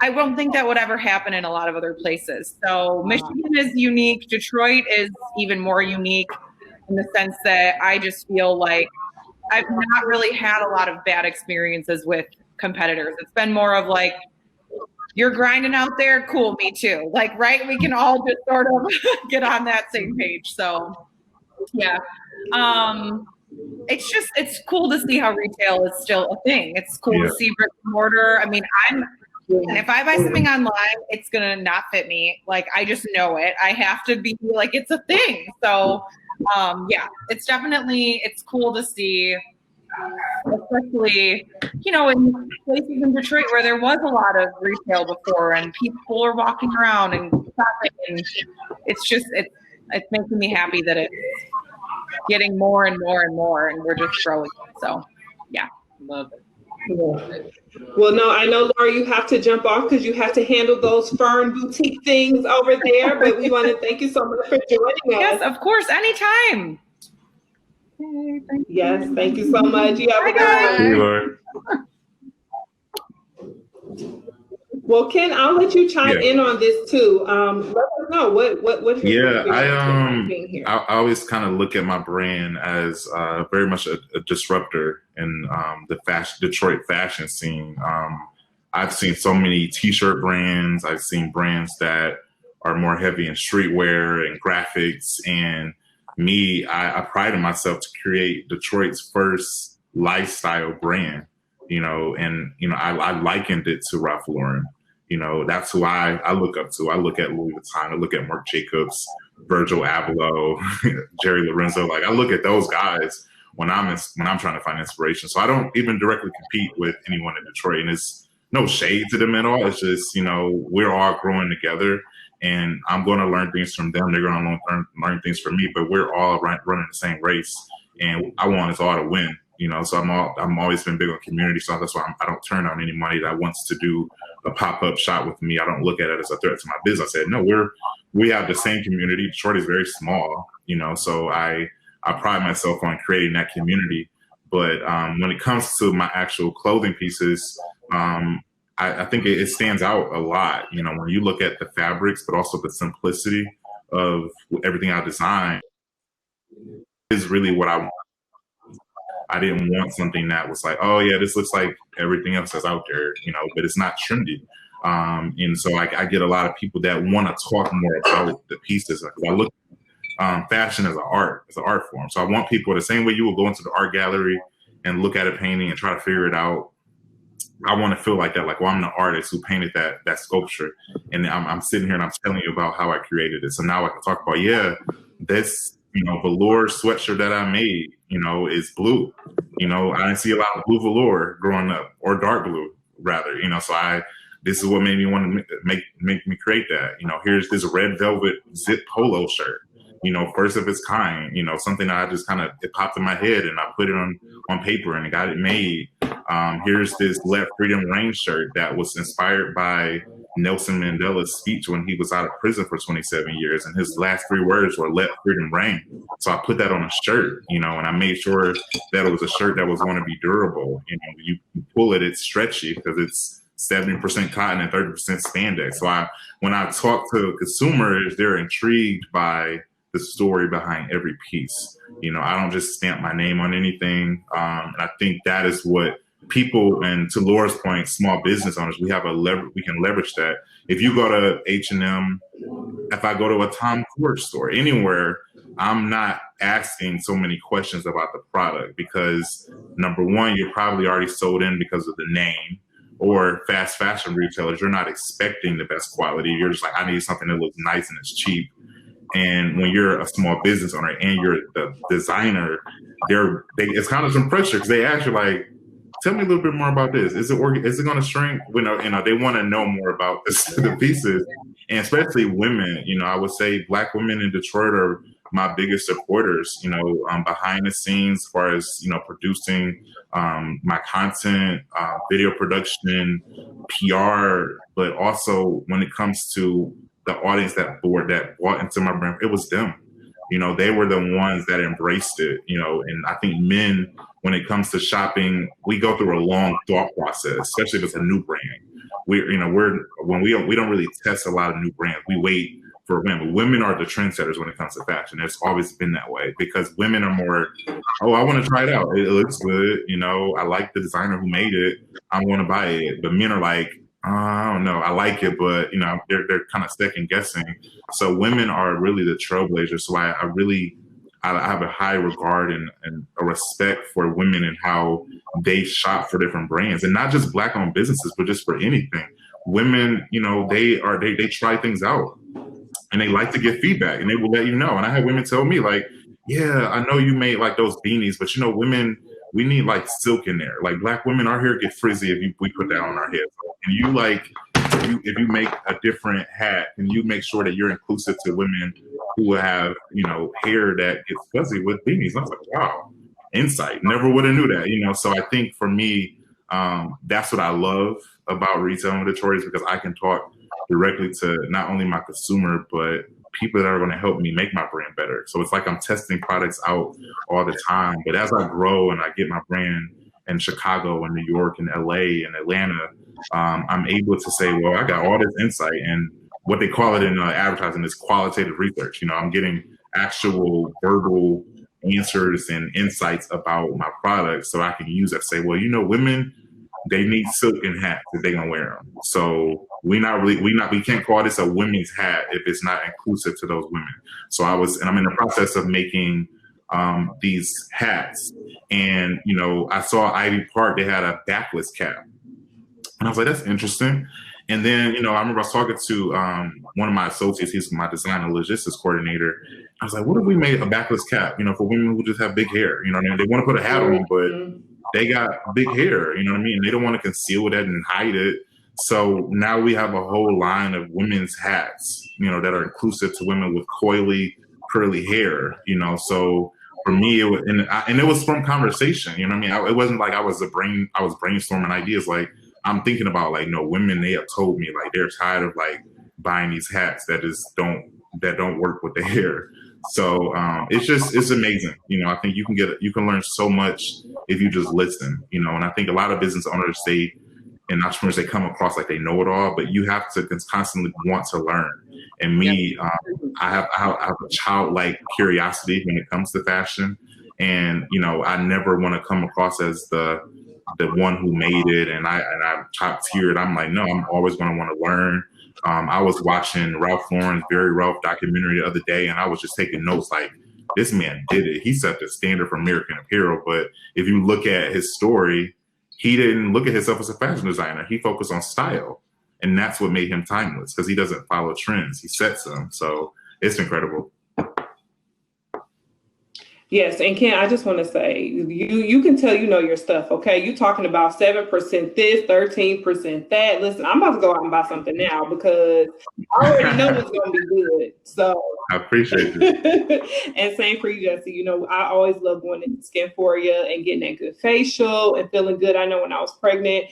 I don't think that would ever happen in a lot of other places. So Michigan is unique. Detroit is even more unique in the sense that I just feel like I've not really had a lot of bad experiences with competitors. It's been more of like, you're grinding out there, cool, me too. Like, right, we can all just sort of get on that same page. So, yeah. It's cool to see how retail is still a thing. It's cool to see brick and mortar. And if I buy something online, it's going to not fit me. Like, I just know it. I have to be like, it's a thing. So, it's cool to see, especially, in places in Detroit where there was a lot of retail before and people are walking around and shopping. And it's making me happy that it's getting more and more and more, and we're just growing. So, yeah. Love it. Yeah. Well, no, I know, Laura, you have to jump off because you have to handle those Ferne boutique things over there. But we want to thank you so much for joining us. Yes, of course, anytime. Yes, thank you so much. You have a good Bye, one. See you, Laura. Well, Ken, I'll let you chime Yeah. in on this too. Let us know what's your experience being here. I always kind of look at my brand as very much a disruptor in the Detroit fashion scene. I've seen so many T-shirt brands. I've seen brands that are more heavy in streetwear and graphics. And me, I prided myself to create Detroit's first lifestyle brand. And I likened it to Ralph Lauren. That's who I look up to. I look at Louis Vuitton. I look at Marc Jacobs, Virgil Abloh, Jerry Lorenzo. Like I look at those guys when I'm trying to find inspiration. So I don't even directly compete with anyone in Detroit, and it's no shade to them at all. It's just we're all growing together, and I'm going to learn things from them. They're going to learn things from me. But we're all running the same race, and I want us all to win. So I'm always been big on community. So that's why I don't turn down any money that wants to do a pop-up shop with me. I don't look at it as a threat to my business. I said, no, we have the same community. Detroit is very small, so I pride myself on creating that community. But when it comes to my actual clothing pieces, I think it stands out a lot, when you look at the fabrics, but also the simplicity of everything I design is really what I want. I didn't want something that was like, oh yeah, this looks like everything else that's out there, but it's not trendy. And so I get a lot of people that want to talk more about the pieces. I look fashion as an art form. So I want people the same way you will go into the art gallery and look at a painting and try to figure it out. I want to feel like that, like, well, I'm the artist who painted that sculpture, and I'm sitting here and I'm telling you about how I created it. So now I can talk about, this velour sweatshirt that I made, is blue. I didn't see a lot of blue velour growing up, or dark blue rather. So this is what made me want to make me create that. Here's this red velvet zip polo shirt. First of its kind. Something that I just it popped in my head and I put it on paper and I got it made. Here's this Let Freedom Reign shirt that was inspired by Nelson Mandela's speech when he was out of prison for 27 years. And his last 3 words were "Let freedom reign." So I put that on a shirt, and I made sure that it was a shirt that was going to be durable. You pull it, it's stretchy because it's 70% cotton and 30% spandex. So when I talk to consumers, they're intrigued by the story behind every piece. I don't just stamp my name on anything. And I think that is what people, and to Laura's point, small business owners, we can leverage that. If you go to H&M, if I go to a Tom Ford store, anywhere, I'm not asking so many questions about the product because, number one, you're probably already sold in because of the name. Or fast fashion retailers, you're not expecting the best quality. You're just like, I need something that looks nice and it's cheap. And when you're a small business owner and you're the designer, it's kind of some pressure because they ask you like, tell me a little bit more about this. Is it going to shrink? They want to know more about the pieces, and especially women. I would say Black women in Detroit are my biggest supporters. Behind the scenes, as far as producing my content, video production, PR, but also when it comes to the audience that bought into my brand, it was them. They were the ones that embraced it. And I think men, when it comes to shopping, we go through a long thought process, especially if it's a new brand. We don't really test a lot of new brands. We wait for women. Women are the trendsetters when it comes to fashion. It's always been that way because women are more, oh, I want to try it out. It looks good. I like the designer who made it. I want to buy it. But men are like, I don't know. I like it, but they're kind of second guessing. So women are really the trailblazers. So I have a high regard and a respect for women and how they shop for different brands, and not just Black-owned businesses, but just for anything. Women, they try things out, and they like to get feedback, and they will let you know. And I had women tell me like, yeah, I know you made like those beanies, but women, we need like silk in there. Like Black women, our hair get frizzy if we put that on our head. And if you make a different hat, and you make sure that you're inclusive to women who have, hair that gets fuzzy with beanies. I was like, wow, insight. Never would have knew that, So I think for me, That's what I love about retail in Detroit, is because I can talk directly to not only my consumer, but people that are going to help me make my brand better. So it's like I'm testing products out all the time. But as I grow and I get my brand in Chicago and New York and LA and Atlanta, I'm able to say, well, I got all this insight, and what they call it in advertising is qualitative research. You know, I'm getting actual verbal answers and insights about my products, so I can use that to say, well, you know, women, they need silk and hats if they're gonna wear them. So we can't call this a women's hat if it's not inclusive to those women. So I'm in the process of making these hats, and you know, I saw Ivy Park, they had a backless cap, and I was like, that's interesting. And then, you know, I remember I was talking to one of my associates, he's my design and logistics coordinator. I was like, what if we made a backless cap, you know, for women who just have big hair? You know what I mean? They want to put a hat on, but they got big hair, you know what I mean? They don't want to conceal that and hide it. So now we have a whole line of women's hats, you know, that are inclusive to women with coily, curly hair, you know. So for me, it was, and it was from conversation, you know what I mean? It wasn't like I was brainstorming ideas. Like, I'm thinking about, like, no, women, they have told me, like, they're tired of, like, buying these hats that don't work with the hair. So it's amazing. You know, I think you can learn so much if you just listen, you know. And I think a lot of business owners, and entrepreneurs, they come across like they know it all, but you have to constantly want to learn. And me, I have a childlike curiosity when it comes to fashion. And, you know, I never want to come across as the one who made it, and I'm top tiered. I'm like, no, I'm always going to want to learn. I was watching Ralph Lauren's Very Ralph documentary the other day, and I was just taking notes like, this man did it. He set the standard for American apparel. But if you look at his story, he didn't look at himself as a fashion designer. He focused on style, and that's what made him timeless, because he doesn't follow trends. He sets them. So it's incredible. Yes, and Ken, I just want to say, you can tell you know your stuff, okay? You talking about 7% this, 13% that. Listen, I'm about to go out and buy something now because I already know it's going to be good. So I appreciate it. And same for you, Jessie. You know, I always love going to Skinphorea and getting that good facial and feeling good. I know when I was pregnant,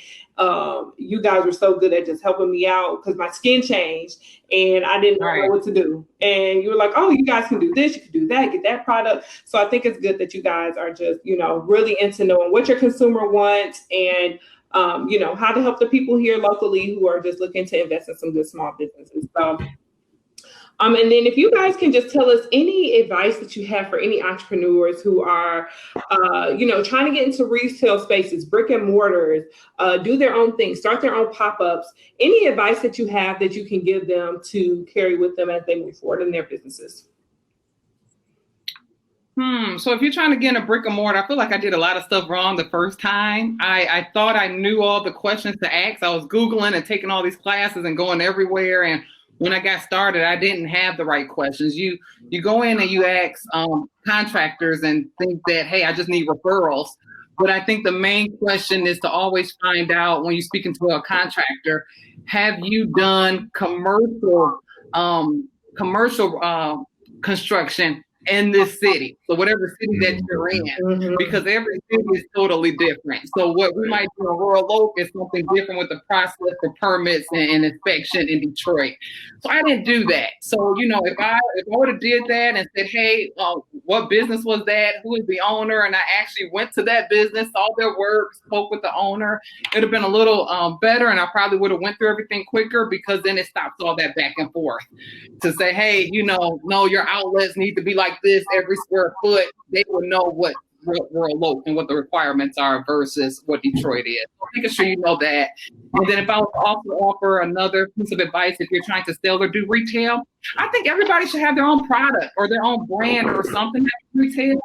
you guys were so good at just helping me out because my skin changed and I didn't know what to do. And you were like, oh, you guys can do this, you can do that, get that product. So I think it's good that you guys are just, you know, really into knowing what your consumer wants and, you know, how to help the people here locally who are just looking to invest in some good small businesses. So, and then if you guys can just tell us any advice that you have for any entrepreneurs who are, you know, trying to get into retail spaces, brick and mortars, do their own thing, start their own pop-ups, any advice that you have that you can give them to carry with them as they move forward in their businesses? So if you're trying to get in a brick and mortar, I feel like I did a lot of stuff wrong the first time. I thought I knew all the questions to ask. I was Googling and taking all these classes and going everywhere. And when I got started, I didn't have the right questions. You go in and you ask contractors and think that, hey, I just need referrals. But I think the main question is to always find out when you're speaking to a contractor, have you done commercial construction in this city? So whatever city that you're in, because every city is totally different. So what we might do in Royal Oak is something different with the process for permits and inspection in Detroit. So I didn't do that. So, you know, if I would have did that and said, hey, what business was that? Who is the owner? And I actually went to that business, saw their work, spoke with the owner, it would have been a little better. And I probably would have went through everything quicker, because then it stops all that back and forth to say, hey, you know, no, your outlets need to be like this every square foot. They will know what Royal Oak and what the requirements are versus what Detroit is. So making sure you know that. And then if I was to also offer another piece of advice, if you're trying to sell or do retail, I think everybody should have their own product or their own brand or something that retail.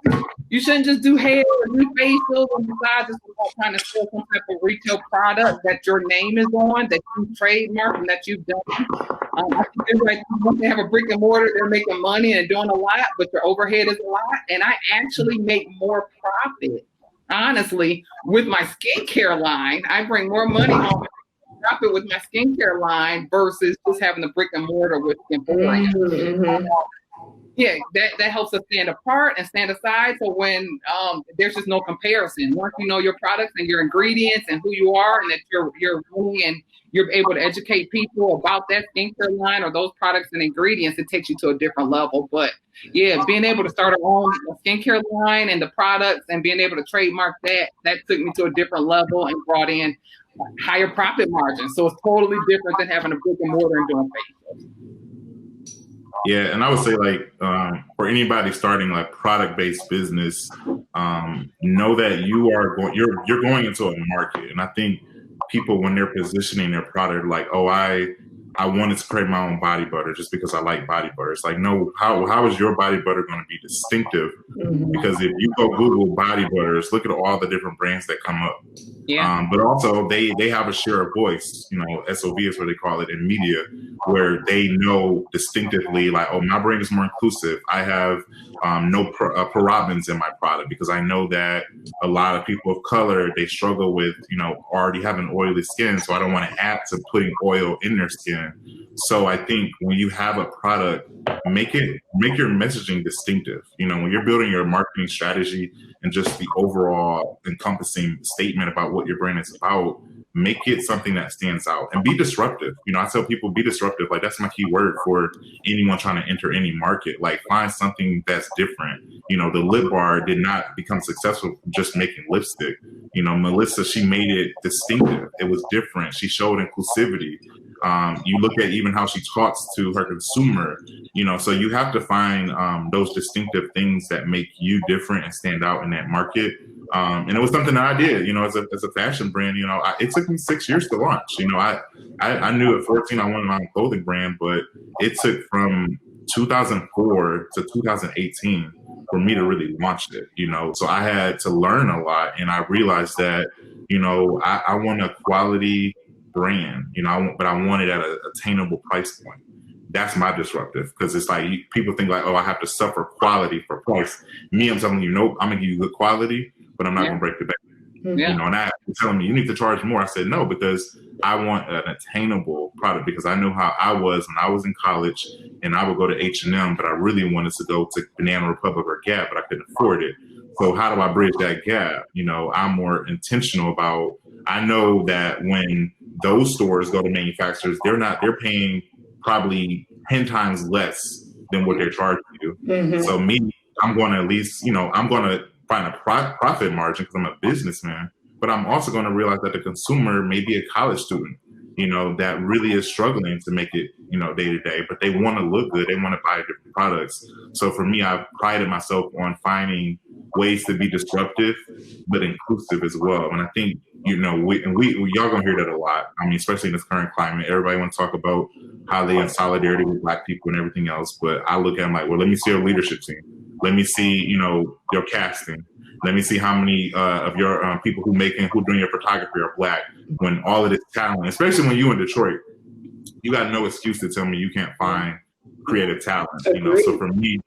You shouldn't just do hair or do facials and decide just trying to sell some type of retail product that your name is on, that you trademark and that you've done. I think everybody, once they have a brick and mortar, they're making money and doing a lot, but your overhead is a lot. And I actually make more profit, honestly, with my skincare line. I bring more money home profit with my skincare line versus just having the brick and mortar with Skinphorea. yeah, that helps us stand apart and stand aside. So when there's just no comparison. Once you know your products and your ingredients and who you are, and that you're winning and you're able to educate people about that skincare line or those products and ingredients, it takes you to a different level. But yeah, being able to start our own skincare line and the products and being able to trademark that took me to a different level and brought in higher profit margins. So it's totally different than having a brick and mortar and doing facials. Yeah, and I would say like for anybody starting like product-based business, know that you're going into a market, and I think people when they're positioning their product like, oh, I wanted to create my own body butter just because I like body butter. It's like, no, how is your body butter going to be distinctive? Mm-hmm. Because if you go Google body butters, look at all the different brands that come up. Yeah. But also they have a share of voice, SOV is what they call it in media, where they know distinctively like, oh, my brand is more inclusive. I have no parabens in my product because I know that a lot of people of color, they struggle with, already having oily skin. So I don't want to add to putting oil in their skin. So I think when you have a product, make your messaging distinctive. When you're building your marketing strategy and just the overall encompassing statement about what your brand is about, make it something that stands out and be disruptive. I tell people be disruptive. Like that's my key word for anyone trying to enter any market. Like find something that's different. The lip bar did not become successful just making lipstick. Melissa, she made it distinctive. It was different. She showed inclusivity. You look at even how she talks to her consumer, so you have to find those distinctive things that make you different and stand out in that market. And it was something that I did, as a fashion brand, it took me 6 years to launch. I knew at 14 I wanted my own clothing brand, but it took from 2004 to 2018 for me to really launch it, so I had to learn a lot. And I realized that, I want a quality brand, but I want it at an attainable price point. That's my disruptive, because it's like people think like, oh, I have to suffer quality for price. Me, I'm telling you, nope, I'm gonna give you good quality, but I'm not gonna break the bank. Yeah. And I telling me you need to charge more. I said no, because I want an attainable product, because I know how I was when I was in college and I would go to H&M, but I really wanted to go to Banana Republic or Gap, but I couldn't afford it. So how do I bridge that gap? I'm more intentional about, I know that when those stores go to manufacturers, they're paying probably 10 times less than what they're charging you. Mm-hmm. So me, I'm going to at least, I'm going to find a profit margin because I'm a businessman, but I'm also going to realize that the consumer may be a college student, that really is struggling to make it, day to day, but they want to look good. They want to buy different products. So for me, I've prided myself on finding ways to be disruptive, but inclusive as well. And I think, y'all gonna hear that a lot. I mean, especially in this current climate, everybody want to talk about how they in solidarity with Black people and everything else. But I look at them like, well, let me see your leadership team. Let me see, your casting. Let me see how many of your people who doing your photography are Black. When all of this talent, especially when you in Detroit, you got no excuse to tell me you can't find creative talent. So for me,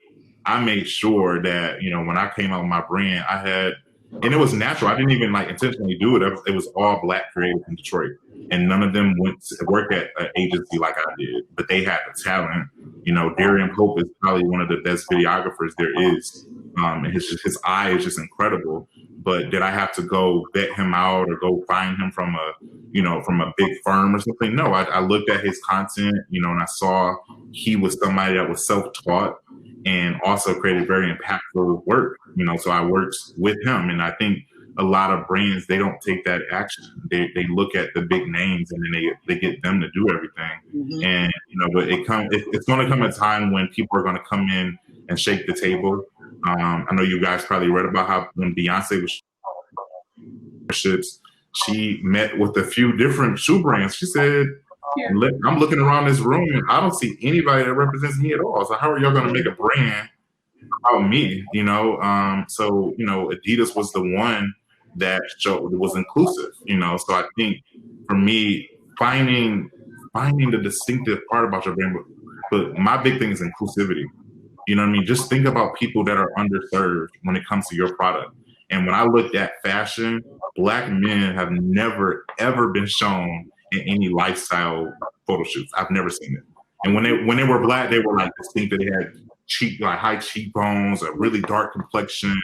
I made sure that, when I came out with my brand, I had, and it was natural. I didn't even intentionally do it. It was all Black creatives in Detroit, and none of them went to work at an agency like I did, but they had the talent. Darian Pope is probably one of the best videographers there is. And his eye is just incredible. But did I have to go vet him out or go find him from a big firm or something? No, I looked at his content, and I saw he was somebody that was self-taught and also created very impactful work. So I worked with him, and I think a lot of brands, they don't take that action. They look at the big names and then they get them to do everything. Mm-hmm. And but it's going to come a time when people are going to come in and shake the table. I know you guys probably read about how when Beyonce was ships, she met with a few different shoe brands. She said, I'm looking around this room and I don't see anybody that represents me at all. So how are y'all going to make a brand about me? So Adidas was the one that was inclusive. So I think for me, finding the distinctive part about your brand, but my big thing is inclusivity. Just think about people that are underserved when it comes to your product. And when I looked at fashion, Black men have never, ever been shown in any lifestyle photo shoots. I've never seen it. And when they were Black, they were distinctive. They had high cheekbones, a really dark complexion.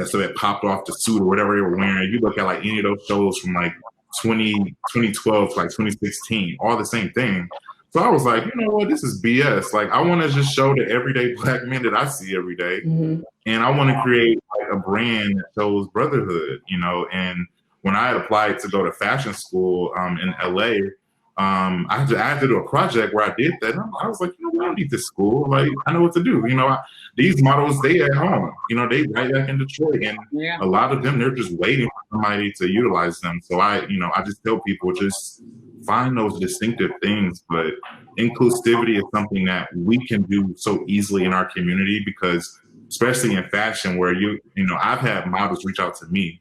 So it popped off the suit or whatever they were wearing. You look at like any of those shows from like 2012 to like 2016, all the same thing. So I was like, you know what, this is BS. Like, I want to just show the everyday Black men that I see every day. And I want to create like a brand that shows brotherhood, you know. And when I applied to go to fashion school in LA, I had to do a project where I did that. And I was like, you know, I don't need this school. Like, I know what to do. You know, these models, they at home. You know, they right back in Detroit, and a lot of them, they're just waiting for somebody to utilize them. So I just tell people, just find those distinctive things. But inclusivity is something that we can do so easily in our community, because especially in fashion, where I've had models reach out to me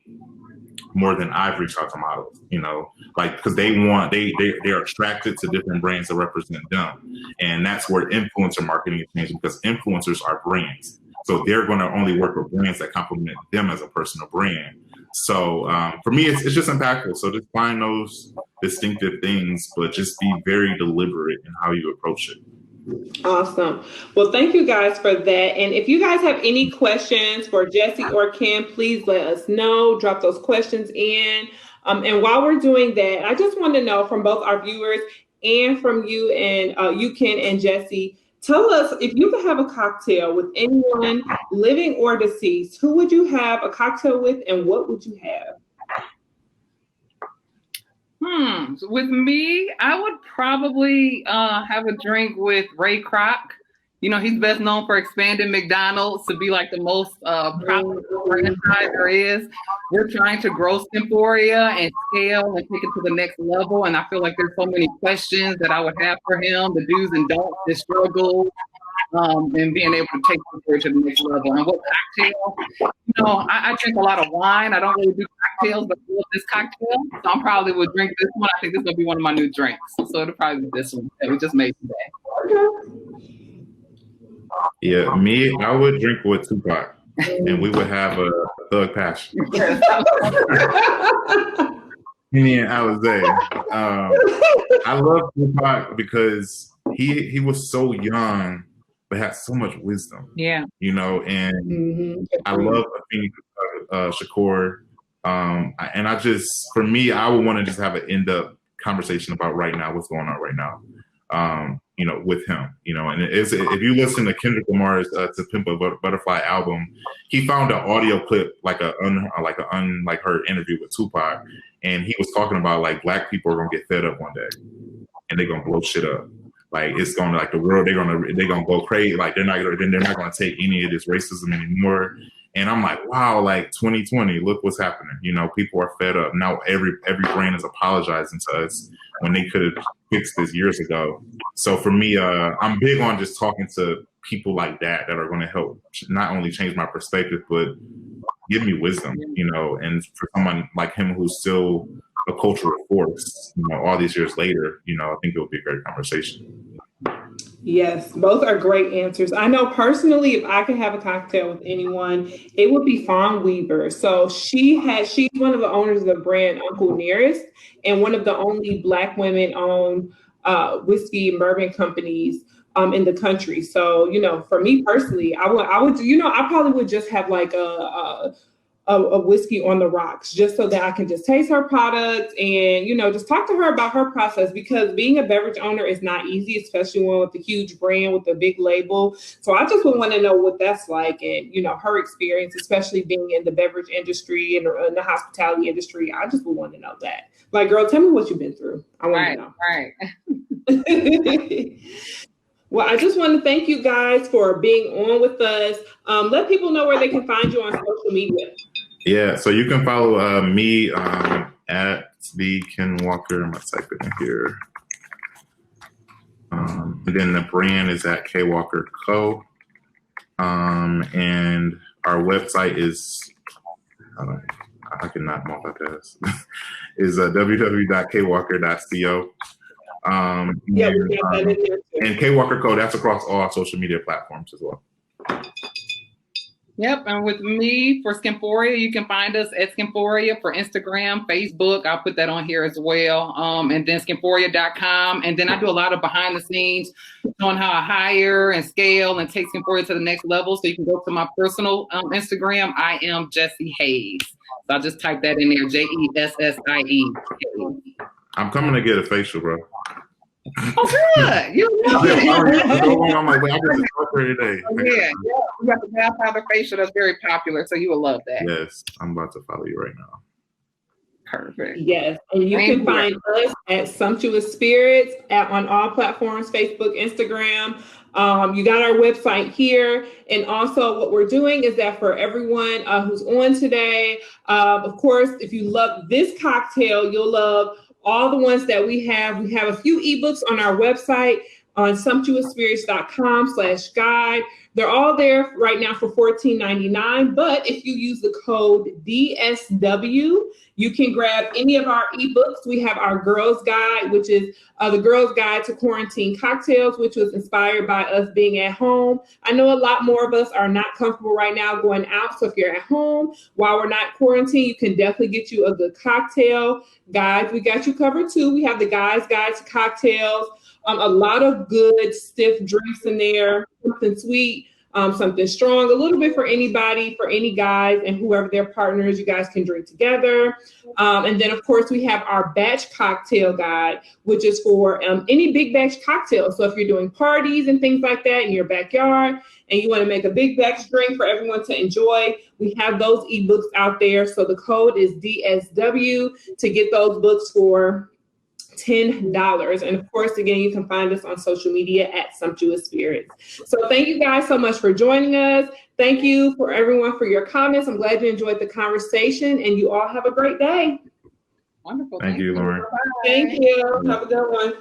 more than I've reached out to models, you know, like, because they're attracted to different brands that represent them. And that's where influencer marketing is changing, because influencers are brands. So they're going to only work with brands that complement them as a personal brand. So for me, it's just impactful. So just find those distinctive things, but just be very deliberate in how you approach it. Awesome. Well, thank you guys for that. And if you guys have any questions for Jessie or Kim, please let us know. Drop those questions in. And while we're doing that, I just want to know from both our viewers and from you and you, Ken and Jessie, tell us, if you could have a cocktail with anyone, living or deceased, who would you have a cocktail with, and what would you have? With me, I would probably have a drink with Ray Kroc. You know, he's best known for expanding McDonald's to be like the most profitable franchise there is. We're trying to grow Skinphorea and scale and take it to the next level. And I feel like there's so many questions that I would have for him, the do's and don'ts, the struggles, and being able to take Skinphorea to the next level. And what cocktail? You know, I drink a lot of wine. I don't really do cocktails, but I love this cocktail. So I probably would drink this one. I think this is going to be one of my new drinks. So it'll probably be this one that we just made today. Yeah, I would drink with Tupac, and we would have a Thug Passion. Me and Alizé. I love Tupac because he was so young, but had so much wisdom. Yeah. You know, and I love Shakur. And I just, for me, I would want to just have an in-depth conversation about right now, what's going on right now. You know, with him, you know, and if you listen to Kendrick Lamar's "To Pimp a Butterfly" album, he found an audio clip, like a unheard interview with Tupac, and he was talking about like Black people are gonna get fed up one day, and they're gonna blow shit up. Like, it's gonna, like, the world, they're gonna go crazy. Like, they're not gonna take any of this racism anymore. And I'm like, wow, like 2020, look what's happening. You know, people are fed up. Now every brand is apologizing to us when they could have fixed this years ago. So for me, I'm big on just talking to people like that are going to help not only change my perspective, but give me wisdom, you know. And for someone like him who's still a cultural force, you know, all these years later, you know, I think it would be a great conversation. Yes, both are great answers. I know personally, if I could have a cocktail with anyone, it would be Fawn Weaver. So she's one of the owners of the brand Uncle Nearest, and one of the only Black women-owned whiskey and bourbon companies in the country. So, you know, for me personally, I would, you know, I probably would just have like a whiskey on the rocks, just so that I can just taste her products and, you know, just talk to her about her process, because being a beverage owner is not easy, especially one with a huge brand with a big label. So I just would want to know what that's like, and, you know, her experience, especially being in the beverage industry and in the hospitality industry. I just would want to know that. Like, girl, tell me what you've been through. I want to know. Right. Well, I just want to thank you guys for being on with us. Let people know where they can find you on social media. Yeah, so you can follow me at the Ken Walker. I'm going to type it in here. And then the brand is at K Walker Co. And our website is, I cannot multitask, is www.kwalker.co. And K Walker Co, that's across all social media platforms as well. Yep, and with me for Skinphorea, you can find us at Skinphorea for Instagram, Facebook. I'll put that on here as well. And then Skinphorea.com. And then I do a lot of behind the scenes on how I hire and scale and take Skinphorea to the next level. So you can go to my personal Instagram. I am Jessie Haynes. So I'll just type that in there, Jessie. I'm coming to get a facial, bro. Oh, good. You love it. I'm like, wait, I get to talk every day. Yeah, you have the grandfather facial that's very popular, so you will love that. Yes, I'm about to follow you right now. Perfect. Yes, and you can find us at Sumptuous Spirits on all platforms, Facebook, Instagram. You got our website here. And also what we're doing is that for everyone who's on today, of course, if you love this cocktail, you'll love all the ones that we have. We have a few ebooks on our website on sumptuousspirits.com/guide. They're all there right now for $14.99. But if you use the code DSW, you can grab any of our ebooks. We have our Girls Guide, which is the Girls Guide to Quarantine Cocktails, which was inspired by us being at home. I know a lot more of us are not comfortable right now going out. So if you're at home while we're not quarantined, you can definitely get you a good cocktail. Guys, we got you covered too. We have the Guys Guide to Cocktails. A lot of good stiff drinks in there, something sweet, something strong, a little bit for anybody, for any guys and whoever their partners, you guys can drink together. And then, of course, we have our batch cocktail guide, which is for any big batch cocktail. So if you're doing parties and things like that in your backyard and you want to make a big batch drink for everyone to enjoy, we have those ebooks out there. So the code is DSW to get those books for $10. And of course, again, you can find us on social media at Sumptuous Spirits. So thank you guys so much for joining us. Thank you for everyone for your comments. I'm glad you enjoyed the conversation and you all have a great day. Wonderful. Thank you, Lauren. Thank you. Have a good one.